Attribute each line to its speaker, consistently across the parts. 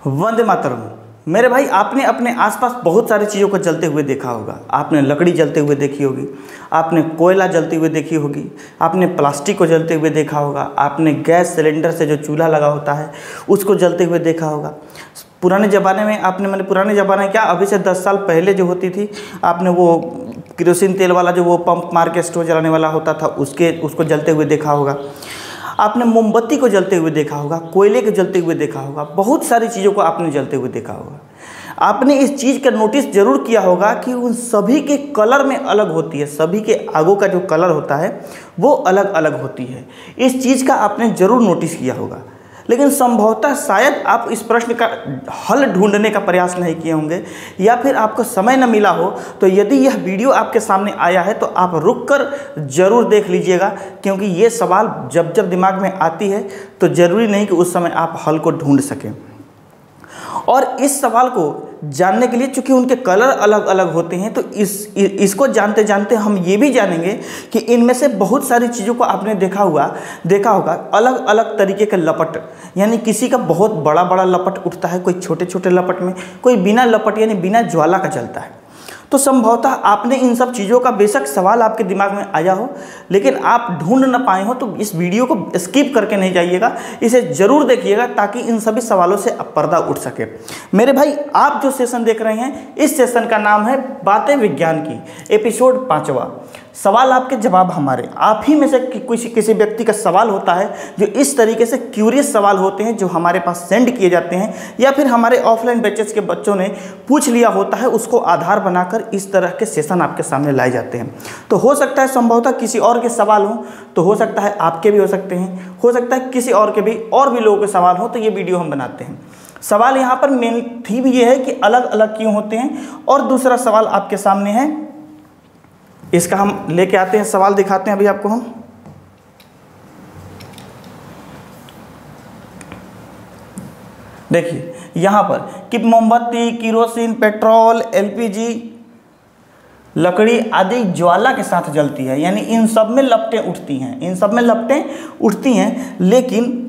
Speaker 1: वंदे मातरम। मेरे भाई, आपने अपने आसपास बहुत सारी चीज़ों को जलते हुए देखा होगा। आपने लकड़ी जलते हुए देखी होगी, आपने कोयला जलते हुए देखी होगी, आपने प्लास्टिक को जलते हुए देखा होगा, आपने गैस सिलेंडर से जो चूल्हा लगा होता है उसको जलते हुए देखा होगा। पुराने ज़माने में आपने पुराने ज़माने क्या, अभी से 10 साल पहले जो होती थी, आपने वो केरोसिन तेल वाला जो वो पंप मार के स्टोव जलाने वाला होता था उसको जलते हुए देखा होगा। आपने मोमबत्ती को जलते हुए देखा होगा, कोयले को जलते हुए देखा होगा, बहुत सारी चीज़ों को आपने जलते हुए देखा होगा। आपने इस चीज़ का नोटिस जरूर किया होगा कि उन सभी के कलर में अलग होती है, सभी के आगों का जो कलर होता है वो अलग अलग होती है। इस चीज़ का आपने ज़रूर नोटिस किया होगा, लेकिन संभवतः शायद आप इस प्रश्न का हल ढूंढने का प्रयास नहीं किए होंगे, या फिर आपको समय न मिला हो। तो यदि यह वीडियो आपके सामने आया है तो आप रुककर ज़रूर देख लीजिएगा, क्योंकि ये सवाल जब जब दिमाग में आती है तो ज़रूरी नहीं कि उस समय आप हल को ढूंढ सकें। और इस सवाल को जानने के लिए, चूंकि उनके कलर अलग अलग होते हैं, तो इसको जानते जानते हम ये भी जानेंगे कि इनमें से बहुत सारी चीज़ों को आपने देखा होगा अलग अलग तरीके के लपट, यानी किसी का बहुत बड़ा बड़ा लपट उठता है, कोई छोटे छोटे लपट में, कोई बिना लपट यानी बिना ज्वाला का जलता है। तो संभवतः आपने इन सब चीज़ों का बेशक सवाल आपके दिमाग में आया हो, लेकिन आप ढूंढ न पाए हो, तो इस वीडियो को स्किप करके नहीं जाइएगा, इसे ज़रूर देखिएगा ताकि इन सभी सवालों से पर्दा उठ सके। मेरे भाई, आप जो सेशन देख रहे हैं, इस सेशन का नाम है बातें विज्ञान की, एपिसोड 5वां। सवाल आपके जवाब हमारे। आप ही में से किसी व्यक्ति का सवाल होता है जो इस तरीके से क्यूरियस सवाल होते हैं, जो हमारे पास सेंड किए जाते हैं, या फिर हमारे ऑफलाइन बैचेस के बच्चों ने पूछ लिया होता है, उसको आधार बनाकर इस तरह के सेशन आपके सामने लाए जाते हैं। तो हो सकता है संभवतः किसी और के सवाल हो, तो हो सकता है आपके भी हो सकते हैं, हो सकता है किसी और के भी और भी लोगों के सवाल हो, तो ये वीडियो हम बनाते हैं। सवाल यहाँ पर मेन थीम ये है कि अलग अलग क्यों होते हैं। और दूसरा सवाल आपके सामने है, इसका हम लेके आते हैं, सवाल दिखाते हैं अभी आपको हम। देखिए यहाँ पर कि मोमबत्ती, केरोसिन, पेट्रोल, एलपीजी, लकड़ी आदि ज्वाला के साथ जलती है, यानी इन सब में लपटें उठती हैं, इन सब में लपटें उठती हैं। लेकिन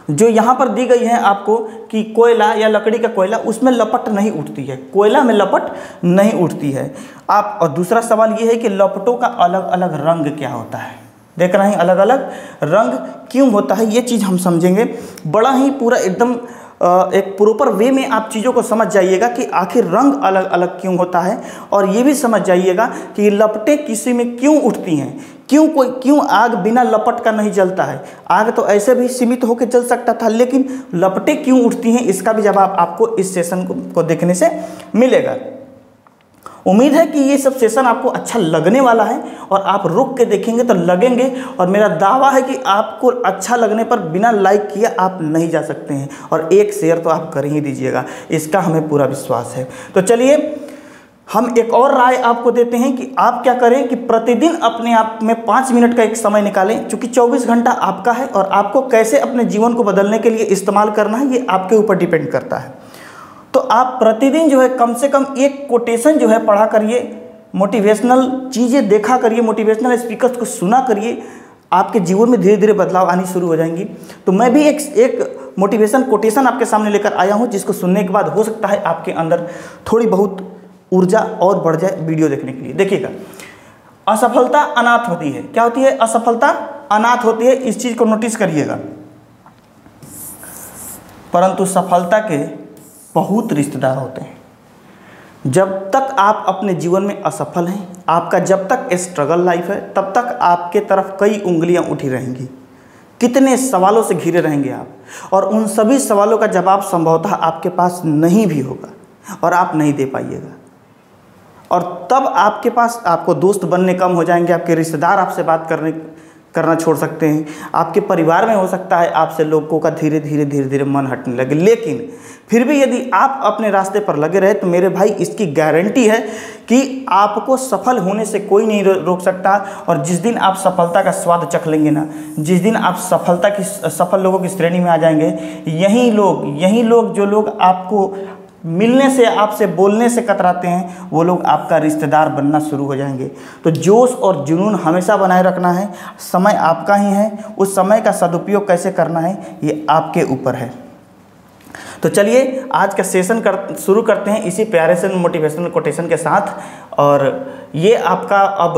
Speaker 1: जो यहाँ पर दी गई है आपको कि कोयला या लकड़ी का कोयला, उसमें लपट नहीं उठती है, कोयला में लपट नहीं उठती है आप। और दूसरा सवाल ये है कि लपटों का अलग अलग रंग क्या होता है। देख रहे हैं, अलग अलग रंग क्यों होता है, ये चीज़ हम समझेंगे। बड़ा ही पूरा एकदम एक प्रॉपर वे में आप चीज़ों को समझ जाइएगा कि आखिर रंग अलग अलग क्यों होता है, और ये भी समझ जाइएगा कि लपटें किसी में क्यों उठती हैं, क्यों आग बिना लपट का नहीं जलता है। आग तो ऐसे भी सीमित होकर जल सकता था, लेकिन लपटें क्यों उठती हैं, इसका भी जवाब आपको इस सेशन को देखने से मिलेगा। उम्मीद है कि ये सब सेशन आपको अच्छा लगने वाला है, और आप रुक के देखेंगे तो लगेंगे। और मेरा दावा है कि आपको अच्छा लगने पर बिना लाइक किए आप नहीं जा सकते हैं, और एक शेयर तो आप कर ही दीजिएगा, इसका हमें पूरा विश्वास है। तो चलिए हम एक और राय आपको देते हैं कि आप क्या करें कि प्रतिदिन अपने आप में 5 मिनट का एक समय निकालें, क्योंकि 24 घंटा आपका है, और आपको कैसे अपने जीवन को बदलने के लिए इस्तेमाल करना है ये आपके ऊपर डिपेंड करता है। तो आप प्रतिदिन जो है कम से कम एक कोटेशन जो है पढ़ा करिए, मोटिवेशनल चीज़ें देखा करिए, मोटिवेशनल स्पीकर्स को सुना करिए, आपके जीवन में धीरे धीरे बदलाव आनी शुरू हो जाएंगी। तो मैं भी एक मोटिवेशन कोटेशन आपके सामने लेकर आया हूँ, जिसको सुनने के बाद हो सकता है आपके अंदर थोड़ी बहुत ऊर्जा और बढ़ जाए वीडियो देखने के लिए। देखिएगा, असफलता अनाथ होती है। क्या होती है? असफलता अनाथ होती है, इस चीज़ को नोटिस करिएगा। परंतु सफलता के बहुत रिश्तेदार होते हैं। जब तक आप अपने जीवन में असफल हैं, आपका जब तक स्ट्रगल लाइफ है, तब तक आपके तरफ कई उंगलियां उठी रहेंगी, कितने सवालों से घिरे रहेंगे आप, और उन सभी सवालों का जवाब संभवतः आपके पास नहीं भी होगा, और आप नहीं दे पाइएगा। और तब आपके पास आपको दोस्त बनने कम हो जाएंगे, आपके रिश्तेदार आपसे बात करना छोड़ सकते हैं, आपके परिवार में हो सकता है आपसे लोगों का धीरे धीरे मन हटने लगे। लेकिन फिर भी यदि आप अपने रास्ते पर लगे रहे, तो मेरे भाई इसकी गारंटी है कि आपको सफल होने से कोई नहीं रोक सकता। और जिस दिन आप सफलता का स्वाद चख लेंगे ना, जिस दिन आप सफल लोगों की श्रेणी में आ जाएंगे, यही लोग जो लोग आपको मिलने से, आपसे बोलने से कतराते हैं, वो लोग आपका रिश्तेदार बनना शुरू हो जाएंगे। तो जोश और जुनून हमेशा बनाए रखना है। समय आपका ही है, उस समय का सदुपयोग कैसे करना है ये आपके ऊपर है। तो चलिए आज का सेशन शुरू करते हैं इसी प्यारे से मोटिवेशनल कोटेशन के साथ। और ये आपका अब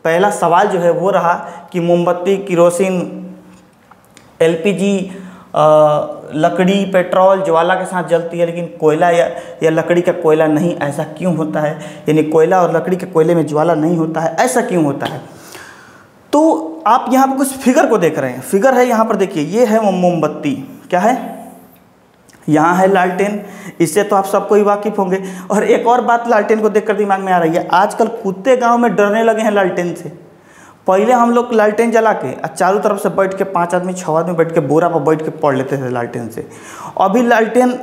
Speaker 1: पहला सवाल जो है वो रहा कि मोमबत्ती, किरोसिन, एलपीजी, लकड़ी, पेट्रोल, ज्वाला के साथ जलती है, लेकिन कोयला या लकड़ी का कोयला नहीं, ऐसा क्यों होता है? यानी कोयला और लकड़ी के कोयले में ज्वाला नहीं होता है, ऐसा क्यों होता है? तो आप यहाँ पर कुछ फिगर को देख रहे हैं। फिगर है यहाँ पर, देखिए ये है मोमबत्ती, क्या है? यहाँ है लालटेन। इससे तो आप सबको ही वाकिफ होंगे। और एक और बात लालटेन को देखकर दिमाग में आ रही है, आजकल कुत्ते गांव में डरने लगे हैं लालटेन से। पहले हम लोग लालटेन जला के चारों तरफ से बैठ के 5 आदमी 6 आदमी बैठ के बोरा पर बैठ के पढ़ लेते थे लालटेन से। अभी लालटेन,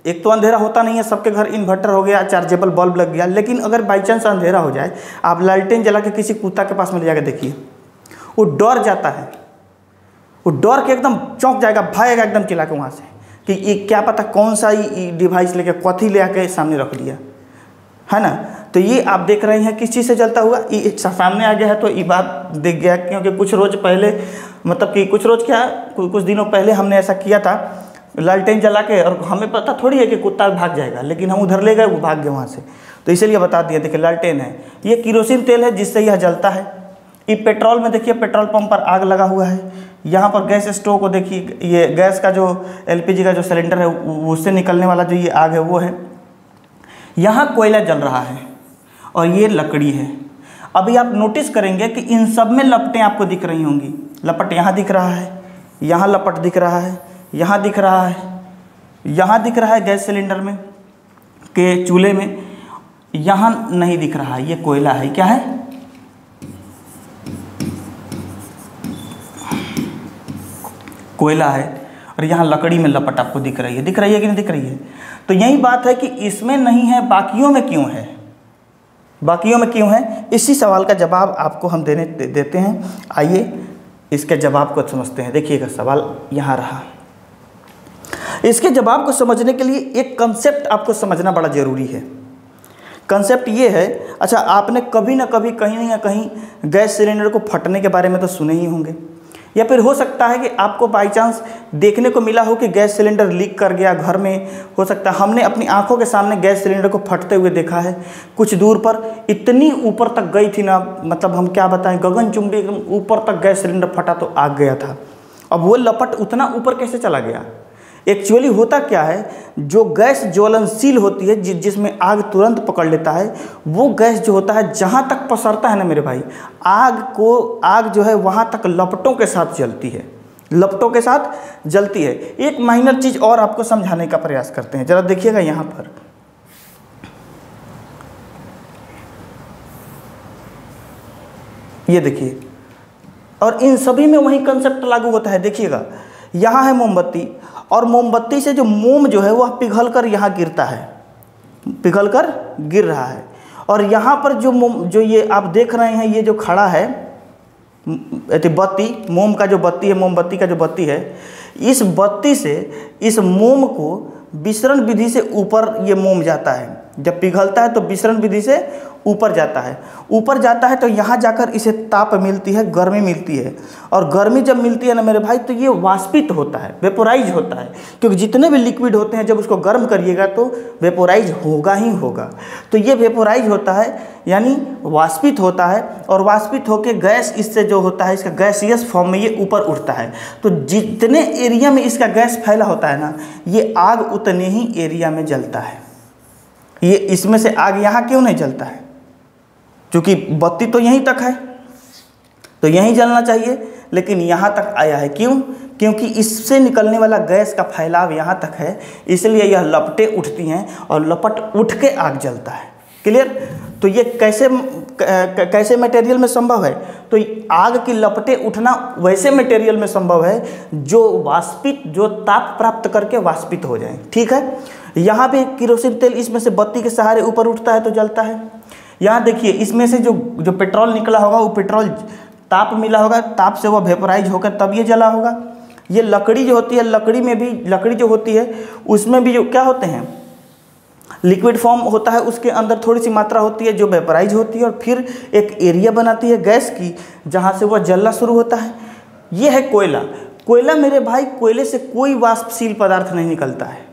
Speaker 1: एक तो अंधेरा होता नहीं है, सबके घर इन्वर्टर हो गया, चार्जेबल बल्ब लग गया, लेकिन अगर बाई चांस अंधेरा हो जाए, आप लालटेन जला के किसी कुत्ता के पास में ले जाकर देखिए, वो डर जाता है। वो डर के एकदम चौंक जाएगा, भागेगा एकदम चिल्ला के वहाँ से कि ये क्या पता कौन सा डिवाइस लेके कथी ले आके सामने रख दिया है ना। तो ये आप देख रहे हैं किस चीज़ से जलता हुआ, ये सामने आ गया है तो ये बात दिख गया। क्योंकि कुछ रोज़ पहले, मतलब कि कुछ रोज़ क्या, कुछ दिनों पहले हमने ऐसा किया था, लालटेन जला के, और हमें पता थोड़ी है कि कुत्ता भाग जाएगा, लेकिन हम उधर ले गए, वो भाग गए वहाँ से। तो इसीलिए बता दिया, देखिए लालटेन है, ये किरोसिन तेल है जिससे यह जलता है। ये पेट्रोल में देखिए, पेट्रोल पंप पर आग लगा हुआ है। यहाँ पर गैस स्टोव को देखिए, ये गैस का जो एलपीजी का जो सिलेंडर है उससे निकलने वाला जो ये आग है वो है। यहाँ कोयला जल रहा है और ये लकड़ी है। अभी आप नोटिस करेंगे कि इन सब में लपटें आपको दिख रही होंगी। लपट यहाँ दिख रहा है, यहाँ लपट दिख रहा है, यहाँ दिख रहा है, यहाँ दिख रहा है गैस सिलेंडर में के चूल्हे में, यहाँ नहीं दिख रहा है। ये कोयला है, क्या है? कोयला है। और यहाँ लकड़ी में लपट आपको दिख रही है, दिख रही है कि नहीं दिख रही है? तो यही बात है कि इसमें नहीं है, बाकियों में क्यों है? बाकियों में क्यों है? इसी सवाल का जवाब आपको हम देते हैं। आइए इसके जवाब को समझते हैं। देखिएगा सवाल यहाँ रहा। इसके जवाब को समझने के लिए एक कंसेप्ट आपको समझना बड़ा ज़रूरी है। कंसेप्ट ये है, अच्छा आपने कभी ना कभी कहीं ना कहीं गैस सिलेंडर को फटने के बारे में तो सुने ही होंगे, या फिर हो सकता है कि आपको बाई चांस देखने को मिला हो कि गैस सिलेंडर लीक कर गया घर में। हो सकता है हमने अपनी आंखों के सामने गैस सिलेंडर को फटते हुए देखा है। कुछ दूर पर इतनी ऊपर तक गई थी ना, मतलब हम क्या बताएं, गगनचुंबी ऊपर तक गैस सिलेंडर फटा तो आग गया था। अब वो लपट उतना ऊपर कैसे चला गया? एक्चुअली होता क्या है, जो गैस ज्वलनशील होती है, जिसमें आग तुरंत पकड़ लेता है, वो गैस जो होता है जहाँ तक पसरता है ना मेरे भाई, आग जो है वहाँ तक लपटों के साथ जलती है, लपटों के साथ जलती है। एक माइनर चीज़ और आपको समझाने का प्रयास करते हैं, ज़रा देखिएगा यहाँ पर। ये देखिए, और इन सभी में वही कंसेप्ट लागू होता है। देखिएगा यहाँ है मोमबत्ती, और मोमबत्ती से जो मोम जो है वह पिघल कर यहाँ गिरता है, पिघल कर गिर रहा है। और यहाँ पर जो ये आप देख रहे हैं, ये जो खड़ा है बत्ती, मोम का जो बत्ती है, मोमबत्ती का जो बत्ती है, इस बत्ती से इस मोम को विसरण विधि से ऊपर ये मोम जाता है। जब पिघलता है तो विसरण विधि से ऊपर जाता है। ऊपर जाता है तो यहाँ जाकर इसे ताप मिलती है, गर्मी मिलती है। और गर्मी जब मिलती है ना मेरे भाई, तो ये वाष्पित होता है, वेपोराइज होता है। क्योंकि जितने भी लिक्विड होते हैं जब उसको गर्म करिएगा तो वेपोराइज होगा ही होगा। तो ये वेपोराइज होता है, यानी वाष्पित होता है। और वाष्पित होकर गैस इससे जो होता है, इसका गैसियस फॉर्म में ये ऊपर उठता है। तो जितने एरिया में इसका गैस फैला होता है ना, ये आग उतने ही एरिया में जलता है। ये इसमें से आग यहाँ क्यों नहीं जलता है? क्योंकि बत्ती तो यहीं तक है, तो यहीं जलना चाहिए, लेकिन यहाँ तक आया है। क्यों? क्योंकि इससे निकलने वाला गैस का फैलाव यहाँ तक है, इसलिए यह लपटें उठती हैं और लपट उठ के आग जलता है। क्लियर? तो ये कैसे मटेरियल में संभव है? तो आग की लपटें उठना वैसे मटेरियल में संभव है जो वाष्पित, जो ताप प्राप्त करके वाष्पित हो जाए। ठीक है? यहाँ भी किरोसिन तेल इसमें से बत्ती के सहारे ऊपर उठता है तो जलता है। यहाँ देखिए, इसमें से जो पेट्रोल निकला होगा, वो पेट्रोल ताप मिला होगा, ताप से वो वेपोराइज होकर तब ये जला होगा। ये लकड़ी जो होती है, लकड़ी में भी, लकड़ी जो होती है उसमें भी जो क्या होते हैं, लिक्विड फॉर्म होता है, उसके अंदर थोड़ी सी मात्रा होती है जो वेपोराइज होती है और फिर एक एरिया बनाती है गैस की, जहाँ से वह जलना शुरू होता है। ये है कोयला। कोयला मेरे भाई, कोयले से कोई वाष्पशील पदार्थ नहीं निकलता है।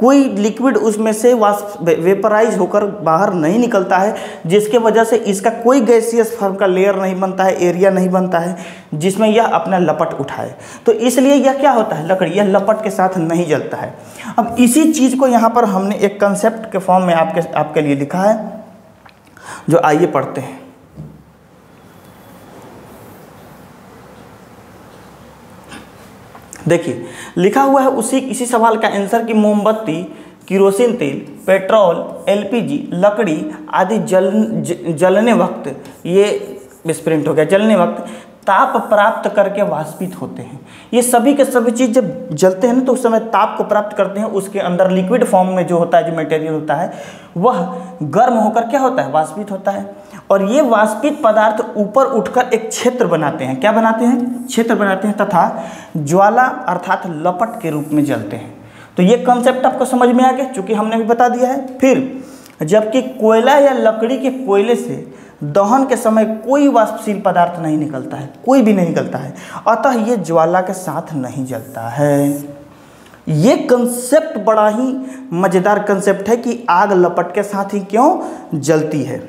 Speaker 1: कोई लिक्विड उसमें से वेपराइज होकर बाहर नहीं निकलता है, जिसके वजह से इसका कोई गैसियस फॉर्म का लेयर नहीं बनता है, एरिया नहीं बनता है जिसमें यह अपना लपट उठाए। तो इसलिए यह क्या होता है, लकड़ी यह लपट के साथ नहीं जलता है। अब इसी चीज़ को यहाँ पर हमने एक कंसेप्ट के फॉर्म में आपके लिए लिखा है, जो आइए पढ़ते हैं। देखिए लिखा हुआ है इसी सवाल का आंसर कि मोमबत्ती, किरोसिन तेल, पेट्रोल, एलपीजी, लकड़ी आदि जलने वक्त, ये मिसप्रिंट हो गया, जलने वक्त ताप प्राप्त करके वाष्पित होते हैं। ये सभी के सभी चीज़ जब जलते हैं ना तो उस समय ताप को प्राप्त करते हैं, उसके अंदर लिक्विड फॉर्म में जो होता है, जो मटेरियल होता है वह गर्म होकर क्या होता है, वाष्पित होता है। और ये वाष्पित पदार्थ ऊपर उठकर एक क्षेत्र बनाते हैं, क्या बनाते हैं, क्षेत्र बनाते हैं, तथा ज्वाला अर्थात लपट के रूप में जलते हैं। तो ये कॉन्सेप्ट आपको समझ में आ गया, चूँकि हमने भी बता दिया है। फिर जबकि कोयला या लकड़ी के कोयले से दहन के समय कोई वाष्पशील पदार्थ नहीं निकलता है, कोई भी नहीं निकलता है, अतः ये ज्वाला के साथ नहीं जलता है। ये कंसेप्ट बड़ा ही मज़ेदार कंसेप्ट है कि आग लपट के साथ ही क्यों जलती है।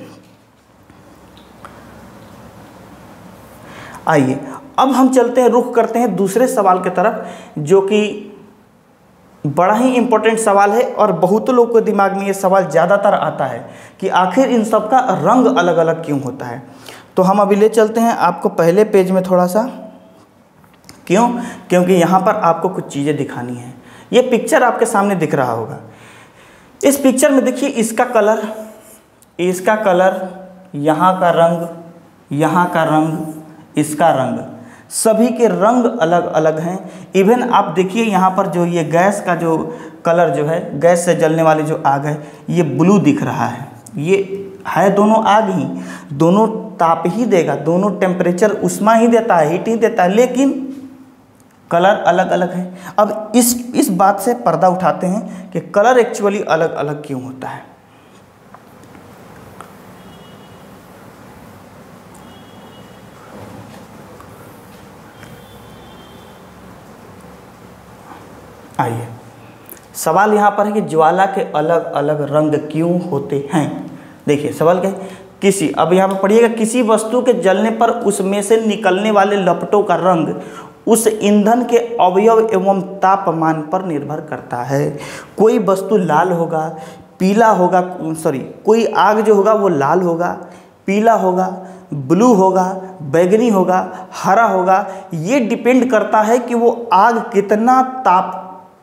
Speaker 1: आइए अब हम चलते हैं, रुख करते हैं दूसरे सवाल की तरफ, जो कि बड़ा ही इम्पोर्टेंट सवाल है और बहुत लोगों के दिमाग में ये सवाल ज़्यादातर आता है कि आखिर इन सब का रंग अलग अलग क्यों होता है। तो हम अभी ले चलते हैं आपको पहले पेज में थोड़ा सा, क्यों, क्योंकि यहाँ पर आपको कुछ चीज़ें दिखानी है। ये पिक्चर आपके सामने दिख रहा होगा। इस पिक्चर में देखिए इसका कलर, इसका कलर, यहाँ का रंग, यहाँ का रंग, इसका रंग, सभी के रंग अलग अलग हैं। इवन आप देखिए यहाँ पर जो ये गैस का जो कलर जो है, गैस से जलने वाली जो आग है, ये ब्लू दिख रहा है। ये है दोनों आग ही, दोनों ताप ही देगा, दोनों टेम्परेचर उष्मा ही देता है, हीट ही देता है, लेकिन कलर अलग अलग है। अब इस बात से पर्दा उठाते हैं कि कलर एक्चुअली अलग अलग क्यों होता है। आइए, सवाल यहाँ पर है कि ज्वाला के अलग अलग रंग क्यों होते हैं। देखिए सवाल क्या है, अब यहाँ पर पढ़िएगा, किसी वस्तु के जलने पर उसमें से निकलने वाले लपटों का रंग उस ईंधन के अवयव एवं तापमान पर निर्भर करता है। कोई वस्तु लाल होगा, पीला होगा, कोई आग जो होगा वो लाल होगा, पीला होगा, ब्लू होगा, बैगनी होगा, हरा होगा। ये डिपेंड करता है कि वो आग कितना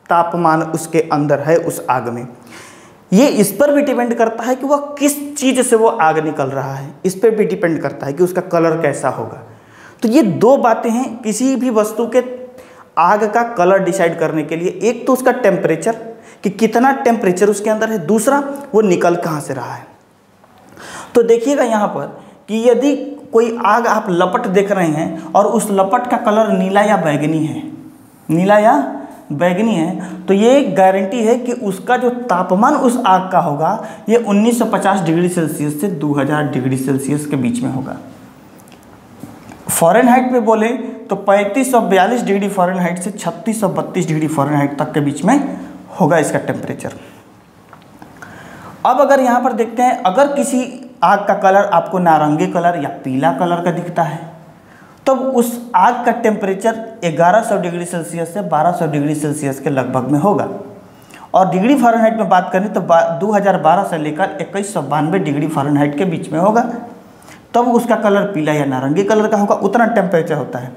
Speaker 1: तापमान उसके अंदर है, उस आग में। ये इस पर भी डिपेंड करता है कि वह किस चीज़ से वो आग निकल रहा है, इस पर भी डिपेंड करता है कि उसका कलर कैसा होगा। तो ये दो बातें हैं किसी भी वस्तु के आग का कलर डिसाइड करने के लिए। एक तो उसका टेम्परेचर, कि कितना टेम्परेचर उसके अंदर है, दूसरा वो निकल कहाँ से रहा है। तो देखिएगा यहाँ पर कि यदि कोई आग आप लपट देख रहे हैं और उस लपट का कलर नीला या बैगनी है, नीला या बैगनी है, तो ये गारंटी है कि उसका जो तापमान उस आग का होगा ये 1950 डिग्री सेल्सियस से 2000 डिग्री सेल्सियस के बीच में होगा। फ़ारेनहाइट में बोले तो 3542 डिग्री फ़ारेनहाइट से 3632 डिग्री फ़ारेनहाइट तक के बीच में होगा इसका टेम्परेचर। अब अगर यहाँ पर देखते हैं, अगर किसी आग का कलर आपको नारंगी कलर या पीला कलर का दिखता है, तब उस आग का टेम्परेचर 1100 डिग्री सेल्सियस से 1200 डिग्री सेल्सियस के लगभग में होगा। और डिग्री फ़ारेनहाइट में बात करें तो 2012 से लेकर 2192 डिग्री फ़ारेनहाइट के बीच में होगा, तब उसका कलर पीला या नारंगी कलर का होगा। उतना टेम्परेचर होता है।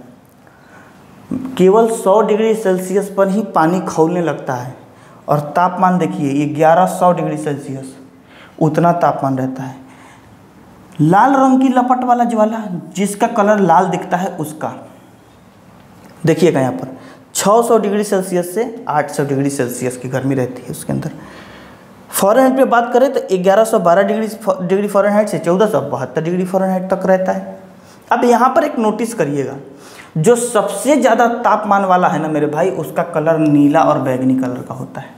Speaker 1: केवल 100 डिग्री सेल्सियस पर ही पानी खौलने लगता है और तापमान देखिए ये 1100 डिग्री सेल्सियस, उतना तापमान रहता है। लाल रंग की लपट वाला ज्वाला, जिसका कलर लाल दिखता है, उसका देखिएगा यहाँ पर 600 डिग्री सेल्सियस से 800 डिग्री सेल्सियस की गर्मी रहती है उसके अंदर। फ़ारेनहाइट पे बात करें तो 1112 डिग्री फ़ारेनहाइट से 1472 डिग्री फ़ारेनहाइट तक रहता है। अब यहाँ पर एक नोटिस करिएगा, जो सबसे ज़्यादा तापमान वाला है ना मेरे भाई, उसका कलर नीला और बैगनी कलर का होता है।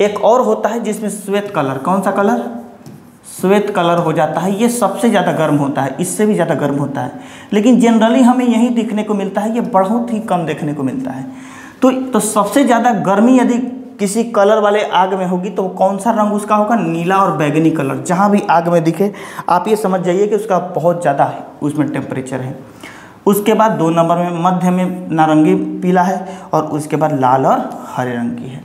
Speaker 1: एक और होता है जिसमें श्वेत कलर, कौन सा कलर, श्वेत कलर हो जाता है। ये सबसे ज़्यादा गर्म होता है, इससे भी ज़्यादा गर्म होता है, लेकिन जनरली हमें यही देखने को मिलता है, ये बहुत ही कम देखने को मिलता है। तो सबसे ज़्यादा गर्मी यदि किसी कलर वाले आग में होगी तो कौन सा रंग उसका होगा, नीला और बैगनी कलर। जहाँ भी आग में दिखे आप ये समझ जाइए कि उसका बहुत ज़्यादा है उसमें टेम्परेचर है। उसके बाद 2 नंबर में मध्य में नारंगी पीला है और उसके बाद लाल और हरे रंग की है।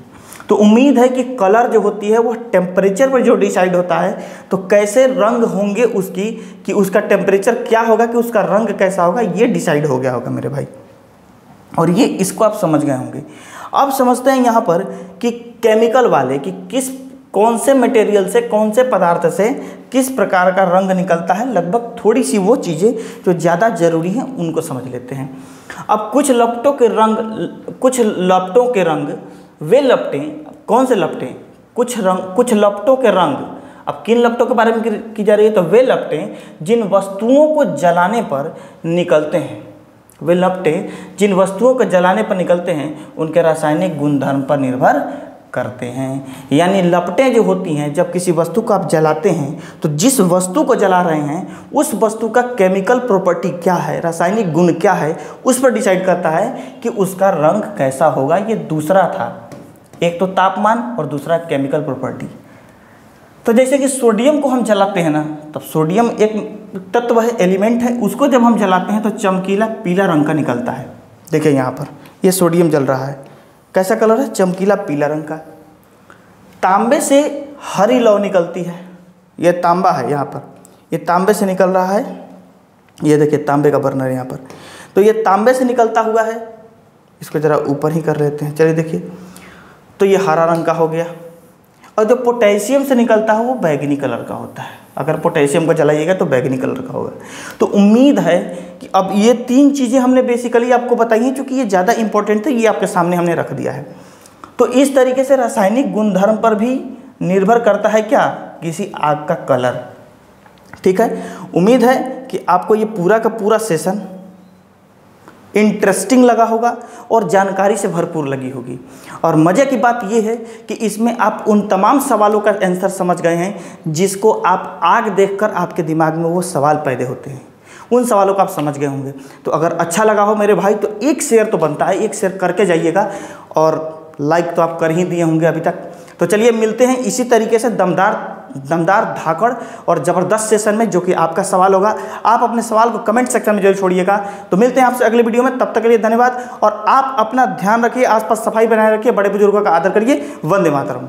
Speaker 1: तो उम्मीद है कि कलर जो होती है वो टेम्परेचर पर जो डिसाइड होता है, तो कैसे रंग होंगे उसकी, कि उसका टेम्परेचर क्या होगा, कि उसका रंग कैसा होगा, ये डिसाइड हो गया होगा मेरे भाई। और ये इसको आप समझ गए होंगे। अब समझते हैं यहाँ पर कि केमिकल वाले कि कौन से मटेरियल से, कौन से पदार्थ से किस प्रकार का रंग निकलता है। लगभग थोड़ी सी वो चीज़ें जो ज़्यादा ज़रूरी हैं उनको समझ लेते हैं। अब कुछ लपटों के रंग वे लपटें, कौन से लपटें, कुछ लपटों के रंग। अब किन लपटों के बारे में की जा रही है, तो वे लपटें जिन वस्तुओं को जलाने पर निकलते हैं। वे लपटें जिन वस्तुओं को जलाने पर निकलते हैं उनके रासायनिक गुणधर्म पर निर्भर करते हैं। यानी लपटें जो होती हैं, जब किसी वस्तु को आप जलाते हैं तो जिस वस्तु को जला रहे हैं उस वस्तु का केमिकल प्रॉपर्टी क्या है, रासायनिक गुण क्या है, उस पर डिसाइड करता है कि उसका रंग कैसा होगा। ये दूसरा था, एक तो तापमान और दूसरा केमिकल प्रॉपर्टी। तो जैसे कि सोडियम को हम जलाते हैं ना, तब सोडियम एक तत्व है, एलिमेंट है, उसको जब हम जलाते हैं तो चमकीला पीला रंग का निकलता है। देखिए यहाँ पर ये सोडियम जल रहा है, कैसा कलर है, चमकीला पीला रंग का। तांबे से हरी लौ निकलती है, ये तांबा है यहाँ पर, ये तांबे से निकल रहा है। ये देखिए तांबे का बर्नर यहाँ पर, तो ये तांबे से निकलता हुआ है। इसको ज़रा ऊपर ही कर लेते हैं, चलिए देखिए, तो ये हरा रंग का हो गया। और जो पोटेशियम से निकलता है वो बैगनी कलर का होता है। अगर पोटेशियम को जलाइएगा तो बैगनी कलर का होगा। तो उम्मीद है कि अब ये 3 चीज़ें हमने बेसिकली आपको बताई हैं, चूँकि ये ज़्यादा इंपॉर्टेंट थे, ये आपके सामने हमने रख दिया है। तो इस तरीके से रासायनिक गुणधर्म पर भी निर्भर करता है क्या, किसी आग का कलर। ठीक है, उम्मीद है कि आपको ये पूरा का पूरा सेशन इंटरेस्टिंग लगा होगा और जानकारी से भरपूर लगी होगी। और मज़े की बात यह है कि इसमें आप उन तमाम सवालों का आंसर समझ गए हैं जिसको आप आग देखकर आपके दिमाग में वो सवाल पैदा होते हैं, उन सवालों को आप समझ गए होंगे। तो अगर अच्छा लगा हो मेरे भाई तो एक शेयर तो बनता है, एक शेयर करके जाइएगा, और लाइक तो आप कर ही दिए होंगे अभी तक। तो चलिए मिलते हैं इसी तरीके से दमदार धाकड़ और ज़बरदस्त सेशन में, जो कि आपका सवाल होगा। आप अपने सवाल को कमेंट सेक्शन में जरूर छोड़िएगा। तो मिलते हैं आपसे अगले वीडियो में, तब तक के लिए धन्यवाद। और आप अपना ध्यान रखिए, आसपास सफाई बनाए रखिए, बड़े बुजुर्गों का आदर करिए। वंदे मातरम।